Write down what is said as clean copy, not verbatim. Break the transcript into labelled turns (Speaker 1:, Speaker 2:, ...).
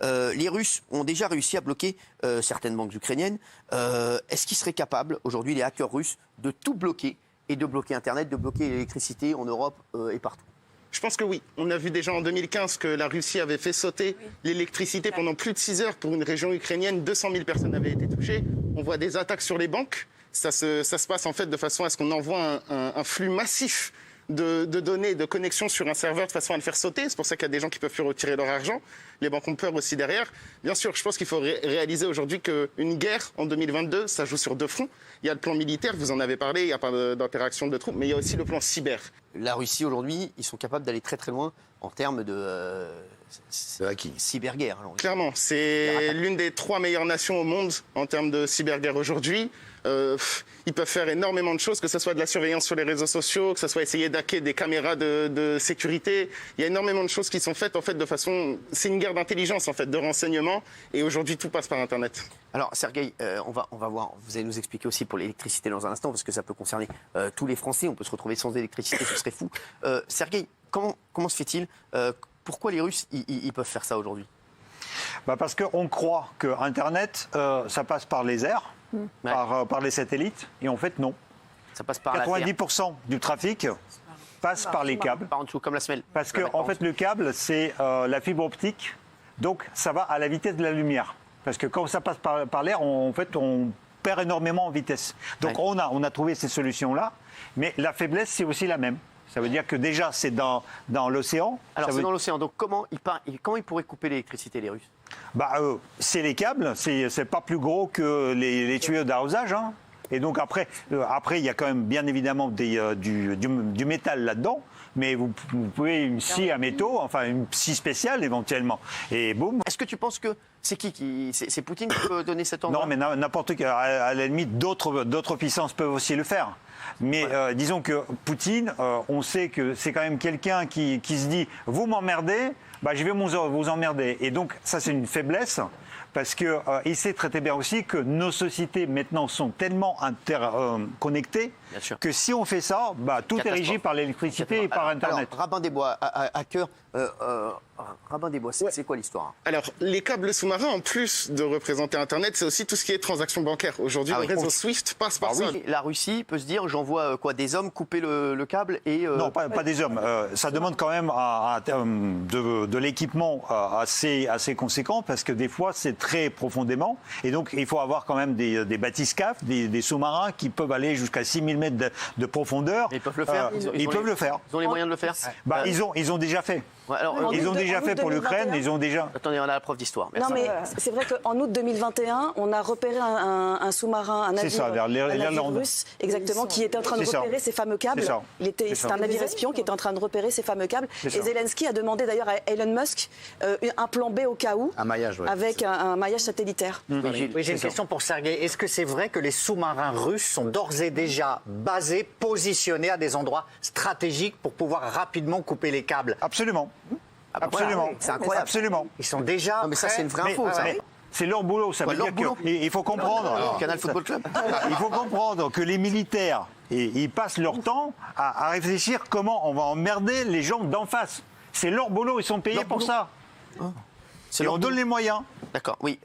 Speaker 1: Les Russes ont déjà réussi à bloquer certaines banques ukrainiennes. Est-ce qu'ils seraient capables, aujourd'hui, les hackers russes, de tout bloquer et de bloquer Internet, de bloquer l'électricité en Europe et partout?
Speaker 2: Je pense que oui. On a vu déjà en 2015 que la Russie avait fait sauter l'électricité pendant plus de 6 heures pour une région ukrainienne. 200 000 personnes avaient été touchées. On voit des attaques sur les banques. Ça se passe en fait de façon à ce qu'on envoie un flux massif de données, de connexions sur un serveur de façon à le faire sauter. C'est pour ça qu'il y a des gens qui peuvent plus retirer leur argent. Les banques ont peur aussi derrière. Bien sûr, je pense qu'il faut réaliser aujourd'hui qu'une guerre en 2022, ça joue sur deux fronts. Il y a le plan militaire, vous en avez parlé, il n'y a pas d'interaction de troupes, mais il y a aussi le plan cyber.
Speaker 1: La Russie, aujourd'hui, ils sont capables d'aller très très loin en termes de cyberguerre.
Speaker 2: Clairement, c'est l'une des 3 meilleures nations au monde en termes de cyberguerre aujourd'hui. Ils peuvent faire énormément de choses, que ce soit de la surveillance sur les réseaux sociaux, que ce soit essayer d'hacker des caméras de sécurité. Il y a énormément de choses qui sont faites en fait de façon... C'est une guerre d'intelligence en fait, de renseignement. Et aujourd'hui, tout passe par Internet.
Speaker 1: Alors, Sergueï, on va voir. Vous allez nous expliquer aussi pour l'électricité dans un instant, parce que ça peut concerner tous les Français. On peut se retrouver sans électricité, ce serait fou. Sergueï, comment se fait-il pourquoi les Russes ils peuvent faire ça aujourd'hui?
Speaker 3: Parce qu'on croit que Internet, ça passe par les airs, par les satellites, et en fait, non.
Speaker 1: Ça passe par
Speaker 3: 90% du trafic passe par les câbles.
Speaker 1: Par en dessous, comme la semelle.
Speaker 3: Parce que, en fait, le câble, c'est la fibre optique, donc ça va à la vitesse de la lumière. Parce que quand ça passe par l'air, on perd énormément en vitesse. Donc on a trouvé ces solutions-là, mais la faiblesse, c'est aussi la même. Ça veut dire que déjà, c'est dans l'océan.
Speaker 1: Alors, c'est dans l'océan. Donc, comment ils pourraient couper l'électricité, les Russes?
Speaker 3: C'est les câbles. C'est pas plus gros que les tuyaux d'arrosage. Hein. Et donc, après, il y a quand même, bien évidemment, du métal là-dedans. Mais vous pouvez une scie à métaux, enfin, une scie spéciale, éventuellement. Et boum.
Speaker 1: Est-ce que tu penses que c'est c'est Poutine qui peut donner cet ordre?
Speaker 3: Non, mais n'importe qui. À la limite, d'autres puissances peuvent aussi le faire. Mais disons que Poutine, on sait que c'est quand même quelqu'un qui se dit « vous m'emmerdez, je vais vous emmerder ». Et donc ça c'est une faiblesse parce qu'il sait très bien aussi que nos sociétés maintenant sont tellement interconnectées que si on fait ça, tout est régi par l'électricité et par Internet.
Speaker 1: Alors, Rabin des Bois, hacker, Rabin des Bois, c'est quoi l'histoire?
Speaker 2: Alors, les câbles sous-marins, en plus de représenter Internet, c'est aussi tout ce qui est transactions bancaires. Aujourd'hui, le réseau SWIFT passe par ça.
Speaker 1: Oui, la Russie peut se dire, j'envoie des hommes couper le câble et...
Speaker 3: Non, pas des hommes. Ça demande quand même de l'équipement assez conséquent parce que des fois, c'est très profondément. Et donc, il faut avoir quand même des bathyscaphes, des sous-marins qui peuvent aller jusqu'à 6000 mètres de profondeur.
Speaker 1: Ils peuvent le faire.
Speaker 3: Ils peuvent le faire.
Speaker 1: Ils ont les moyens de le faire.
Speaker 3: Ils ont déjà fait.
Speaker 1: Ouais, alors,
Speaker 3: ils ont déjà fait pour l'Ukraine, ils ont déjà...
Speaker 1: Attendez, on a la preuve d'histoire. Merci.
Speaker 4: Non, mais c'est vrai qu'en août 2021, on a repéré un sous-marin, un navire russe, exactement, qui était en train de repérer ces fameux câbles. C'est un navire espion qui était en train de repérer ces fameux câbles. Et Zelensky a demandé d'ailleurs à Elon Musk un plan B au cas où, avec un maillage satellitaire.
Speaker 5: Oui, j'ai une question pour Sergueï. Est-ce que c'est vrai que les sous-marins russes sont d'ores et déjà basés, positionnés à des endroits stratégiques pour pouvoir rapidement couper les câbles?
Speaker 3: Absolument. Absolument.
Speaker 1: C'est incroyable.
Speaker 3: Absolument.
Speaker 5: Ils sont déjà.
Speaker 1: Non, mais ça, c'est une vraie info.
Speaker 3: C'est leur boulot. Ça veut dire qu'il faut comprendre.
Speaker 1: Canal Football Club.
Speaker 3: Il faut comprendre que les militaires, ils passent leur temps à réfléchir comment on va emmerder les gens d'en face. C'est leur boulot. Ils sont payés pour ça. Et on donne les moyens.
Speaker 1: D'accord, oui.